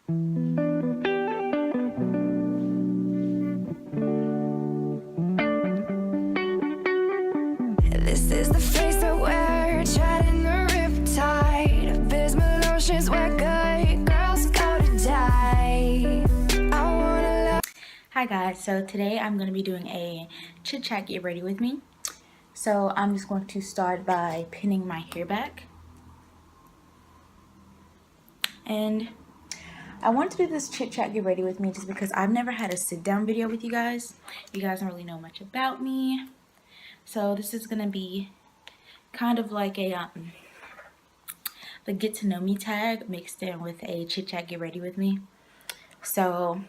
This is the face I wear, tried in the riptide. Abysmal oceans where good girls go to die. I wanna love. Hi guys, so today I'm going to be doing a chit chat get ready with me. So I'm just going to start by pinning my hair back. And I want to do this chit chat get ready with me just because I've never had a sit down video with you guys. You guys don't really know much about me. So this is going to be kind of like a the get to know me tag mixed in with a chit chat get ready with me. So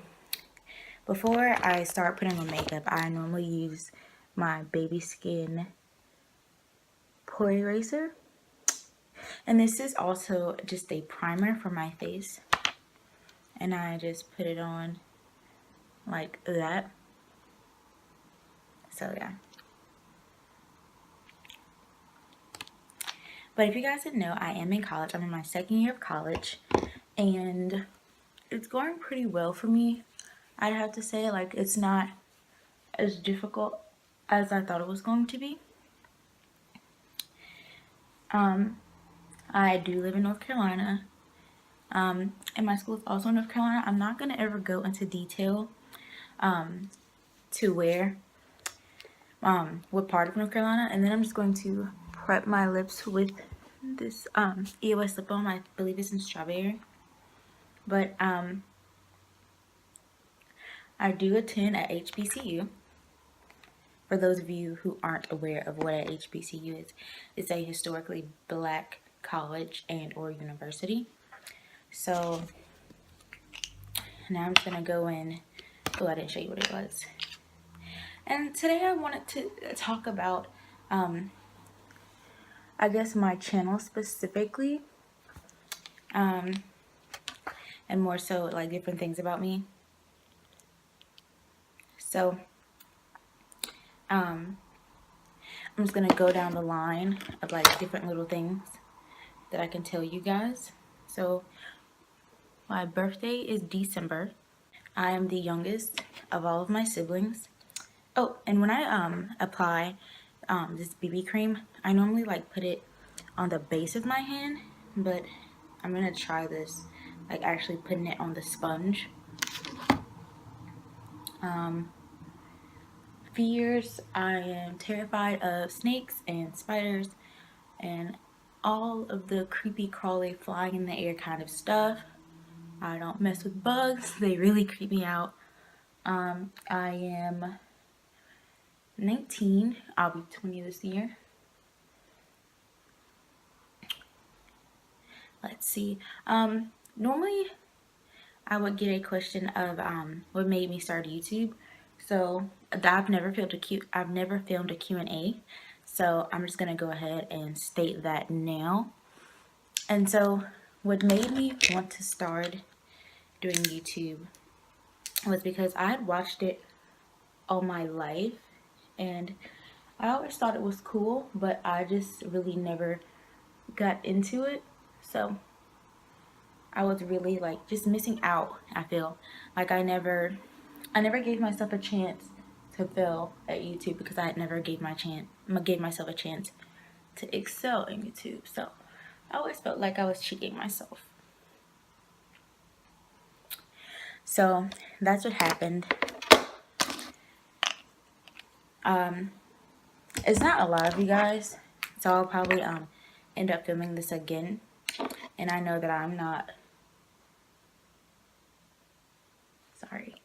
before I start putting on makeup, I normally use my baby skin pore eraser, and this is also just a primer for my face, and I just put it on like that. So yeah, but if you guys didn't know, I am in college. I'm in my second year of college, and it's going pretty well for me. I'd have to say, like, it's not as difficult as I thought it was going to be. I do live in North Carolina, and my school is also in North Carolina. I'm not going to ever go into detail to where, what part of North Carolina, and then I'm just going to prep my lips with this EOS lip balm. I believe it's in strawberry, but I do attend at HBCU. For those of you who aren't aware of what a HBCU is, it's a historically black college and or university. So now I'm just gonna go in. Oh, I didn't show you what it was. And today I wanted to talk about I guess my channel specifically, and more so like different things about me. So I'm just gonna go down the line of like different little things that I can tell you guys. So my birthday is December. I am the youngest of all of my siblings. Oh, and when I apply this BB cream, I normally like put it on the base of my hand, but I'm gonna try this, like actually putting it on the sponge. Fears: I am terrified of snakes and spiders and all of the creepy crawly flying in the air kind of stuff. I don't mess with bugs, they really creep me out. I am 19, I'll be 20 this year. Let's see, normally I would get a question of what made me start YouTube. So I've never filmed a Q&A, so I'm just gonna go ahead and state that now. And so what made me want to start doing YouTube was because I had watched it all my life, and I always thought it was cool, but I just really never got into it. So I was really like just missing out. I feel like I never gave myself a chance to fail at YouTube because I had never gave myself a chance to excel in YouTube. So I always felt like I was cheating myself. So that's what happened. It's not a lot of you guys, so I'll probably end up filming this again. And I know that I'm not sorry.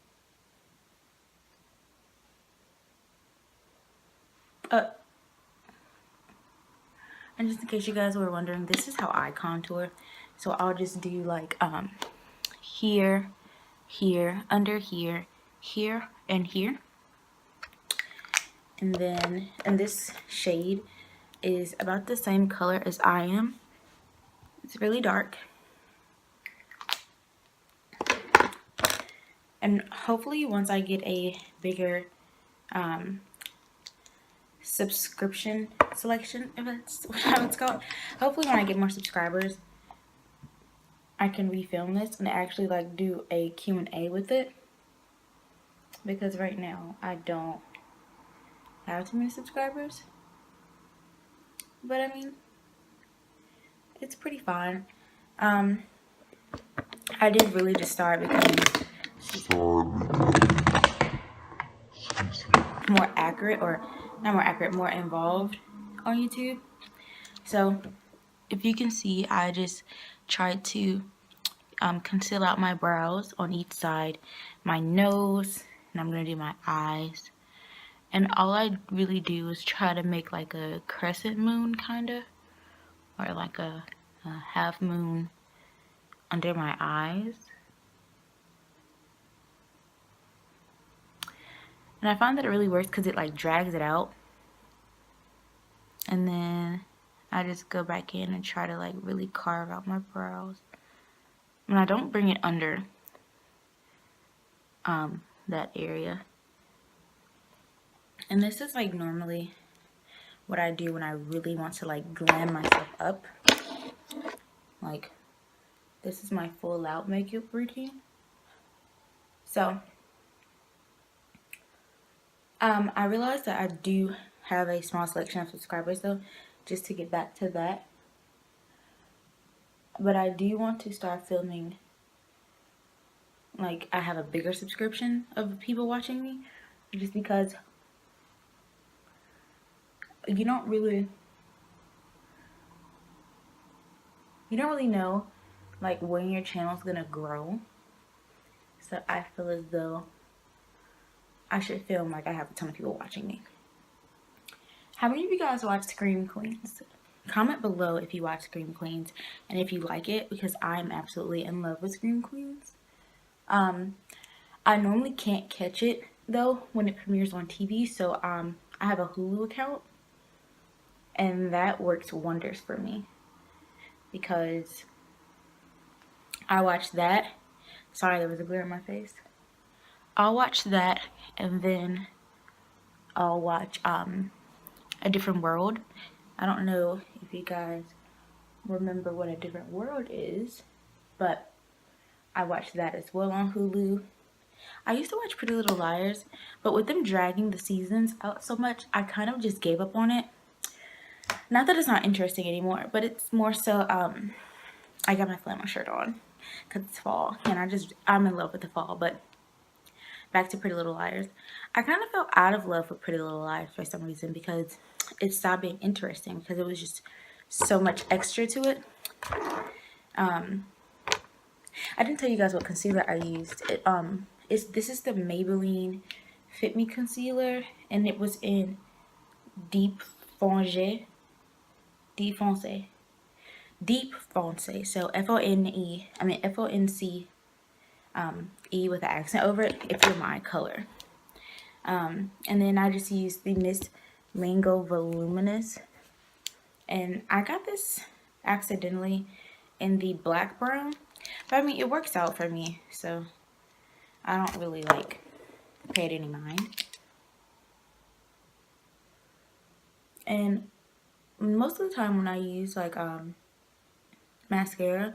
And just in case you guys were wondering, this is how I contour. So I'll just do like here, here, under here, here, and here. And then, and this shade is about the same color as I am. It's really dark. And hopefully once I get a bigger subscription selection, if that's how it's called, hopefully when I get more subscribers, I can refilm this and actually like do a Q&A with it, because right now I don't have too many subscribers. But I mean, it's pretty fine. I did really just start becoming more accurate, or not more accurate, more involved on YouTube. So if you can see, I just tried to conceal out my brows on each side, my nose, and I'm gonna do my eyes. And all I really do is try to make like a crescent moon kinda, or like a half moon under my eyes. And I find that it really works because it like drags it out. And then I just go back in and try to like really carve out my brows. And I don't bring it under that area. And this is like normally what I do when I really want to like glam myself up. Like, this is my full out makeup routine. So I realized that I do have a small selection of subscribers though, just to get back to that. But I do want to start filming, like I have a bigger subscription of people watching me, just because you don't really know like when your channel's gonna grow. So I feel as though I should film like I have a ton of people watching me. How many of you guys watch Scream Queens? Comment below if you watch Scream Queens and if you like it, because I'm absolutely in love with Scream Queens. I normally can't catch it though when it premieres on TV, so I have a Hulu account, and that works wonders for me because I watch that. Sorry, there was a glare in my face. I'll watch that, and then I'll watch A Different World. I don't know if you guys remember what A Different World is, but I watched that as well on Hulu. I used to watch Pretty Little Liars, but with them dragging the seasons out so much, I kind of just gave up on it. Not that it's not interesting anymore, but it's more so, I got my flannel shirt on because it's fall, and I'm in love with the fall. But back to Pretty Little Liars. I kind of fell out of love with Pretty Little Liars for some reason, because it stopped being interesting because it was just so much extra to it. I didn't tell you guys what concealer I used. This is the Maybelline Fit Me concealer, and it was in Deep Foncé. So F-O-N-C E with an accent over it, if you're my color. And then I just used the Miss Mango Voluminous, and I got this accidentally in the black brown, but I mean it works out for me, so I don't really like pay it any mind. And most of the time when I use like mascara,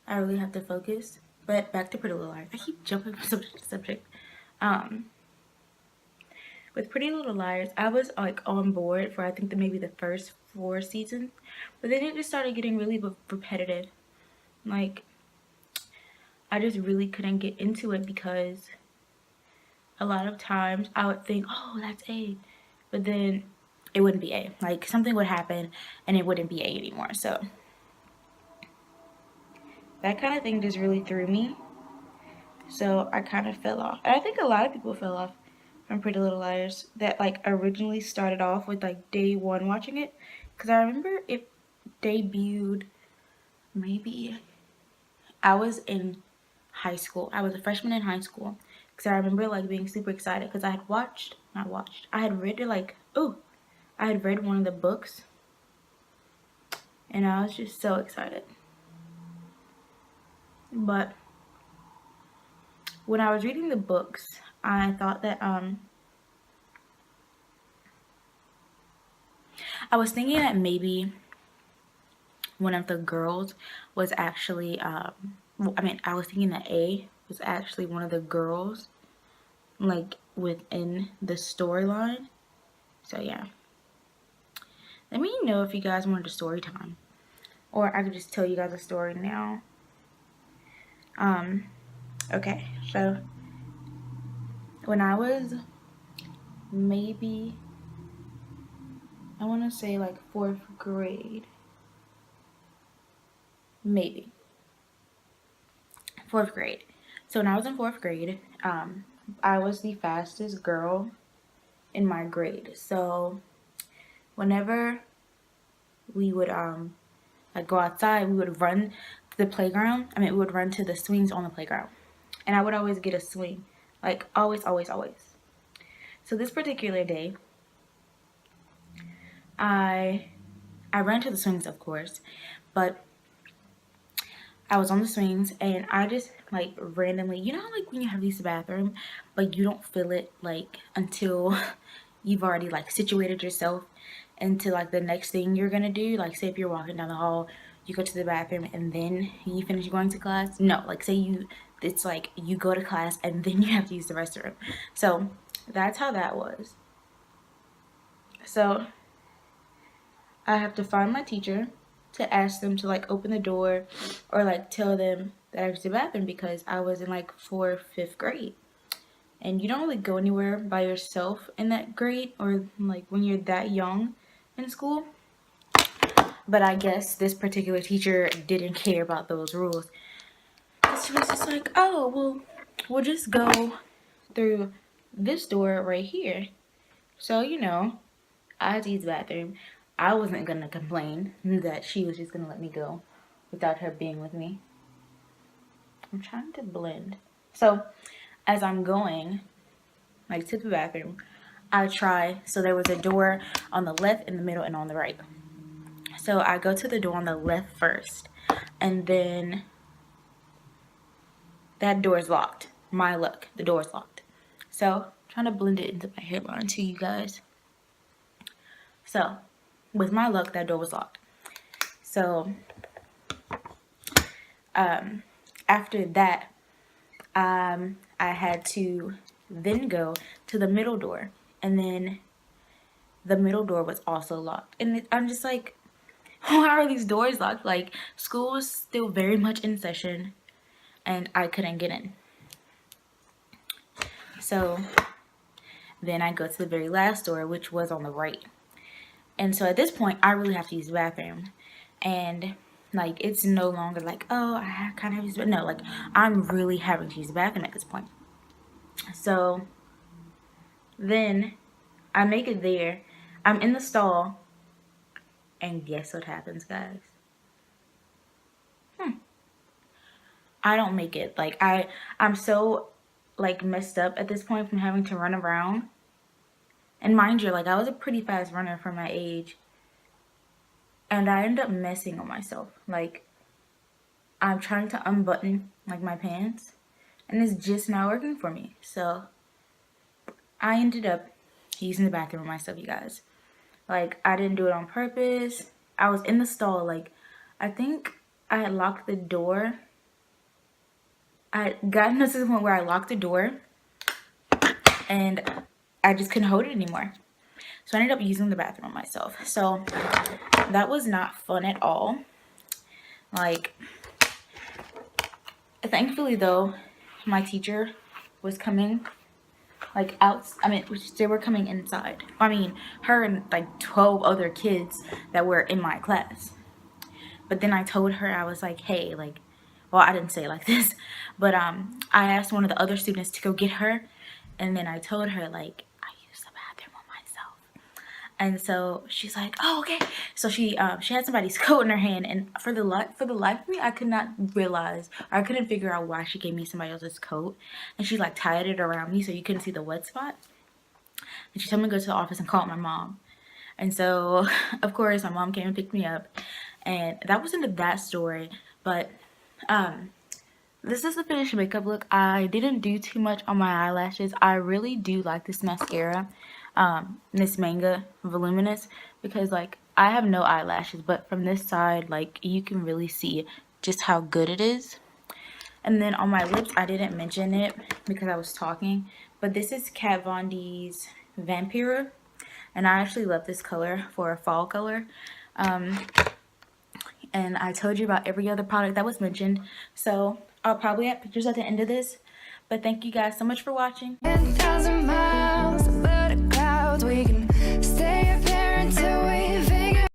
I really have to focus. But back to Pretty Little Liars. I keep jumping from subject to subject. With Pretty Little Liars, I was like on board for I think maybe the first 4 seasons, but then it just started getting really repetitive. Like, I just really couldn't get into it because a lot of times I would think, oh, that's A, but then it wouldn't be A. Like, something would happen and it wouldn't be A anymore. So that kind of thing just really threw me. So I kind of fell off. And I think a lot of people fell off from Pretty Little Liars that like originally started off with like day 1 watching it. Because I remember it debuted, maybe I was in high school. I was a freshman in high school. Because I remember like being super excited because I had read one of the books. And I was just so excited. But when I was reading the books, I thought that I was thinking that maybe one of the girls was actually I was thinking that A was actually one of the girls, like, within the storyline. So, yeah. Let me know if you guys wanted a story time. Or I could just tell you guys a story now. Okay, so when I was maybe, I want to say like 4th grade. Maybe. 4th grade. So when I was in 4th grade, I was the fastest girl in my grade. So whenever we would like go outside, we would run to the playground. We would run to the swings on the playground. And I would always get a swing. Like always, always, always. So this particular day, I ran to the swings, of course, but I was on the swings and I just like randomly, you know how like when you have to use the bathroom, but you don't feel it like until you've already like situated yourself into like the next thing you're gonna do. Like say if you're walking down the hall, you go to the bathroom and then you finish going to class. No, like say it's like you go to class and then you have to use the restroom. So that's how that was. So I have to find my teacher to ask them to like open the door or like tell them that I was in the bathroom because I was in like 4th, 5th grade. And you don't really go anywhere by yourself in that grade or like when you're that young in school. But I guess this particular teacher didn't care about those rules. She was just like, oh, well, we'll just go through this door right here. So, you know, I had to use the bathroom. I wasn't going to complain that she was just going to let me go without her being with me. I'm trying to blend. So, as I'm going, like, to the bathroom, I try. So, there was a door on the left, in the middle, and on the right. So, I go to the door on the left first. And then that door is locked. My luck. The door is locked. So, I'm trying to blend it into my hairline to you guys. So, with my luck, that door was locked. So, after that, I had to then go to the middle door. And then the middle door was also locked. And I'm just like, why are these doors locked? Like, school was still very much in session. And I couldn't get in. So, then I go to the very last door, which was on the right. And so at this point, I really have to use the bathroom. And, like, it's no longer like, oh, I kind of have to use the bathroom. No, like, I'm really having to use the bathroom at this point. So, then I make it there. I'm in the stall. And guess what happens, guys? I don't make it. Like, I'm so, like, messed up at this point from having to run around. And mind you, like, I was a pretty fast runner for my age. And I end up messing on myself. Like, I'm trying to unbutton, like, my pants. And it's just not working for me. So, I ended up using the bathroom myself, you guys. Like, I didn't do it on purpose. I was in the stall. Like, I think I had locked the door. I had gotten to the point where I locked the door. And I just couldn't hold it anymore. So I ended up using the bathroom myself. So that was not fun at all. Like, thankfully though, my teacher was coming like out. They were coming inside. Her and like 12 other kids that were in my class. But then I told her, I was like, hey, like, well, I didn't say it like this, but I asked one of the other students to go get her. And then I told her, like, I used the bathroom on myself. And so she's like, oh, okay. So she had somebody's coat in her hand, and for the life of me, I could not realize, or I couldn't figure out why she gave me somebody else's coat. And she like tied it around me so you couldn't see the wet spot. And she told me to go to the office and call my mom. And so, of course, my mom came and picked me up. And that was into that story. But this is the finished makeup look. I didn't do too much on my eyelashes. I really do like this mascara, Miss Manga Voluminous, because like I have no eyelashes, but from this side, like you can really see just how good it is. And then on my lips, I didn't mention it because I was talking, but this is Kat Von D's Vampire, and I actually love this color for a fall color. And I told you about every other product that was mentioned, so I'll probably have pictures at the end of this. But thank you guys so much for watching. 10,000 miles above the clouds, we can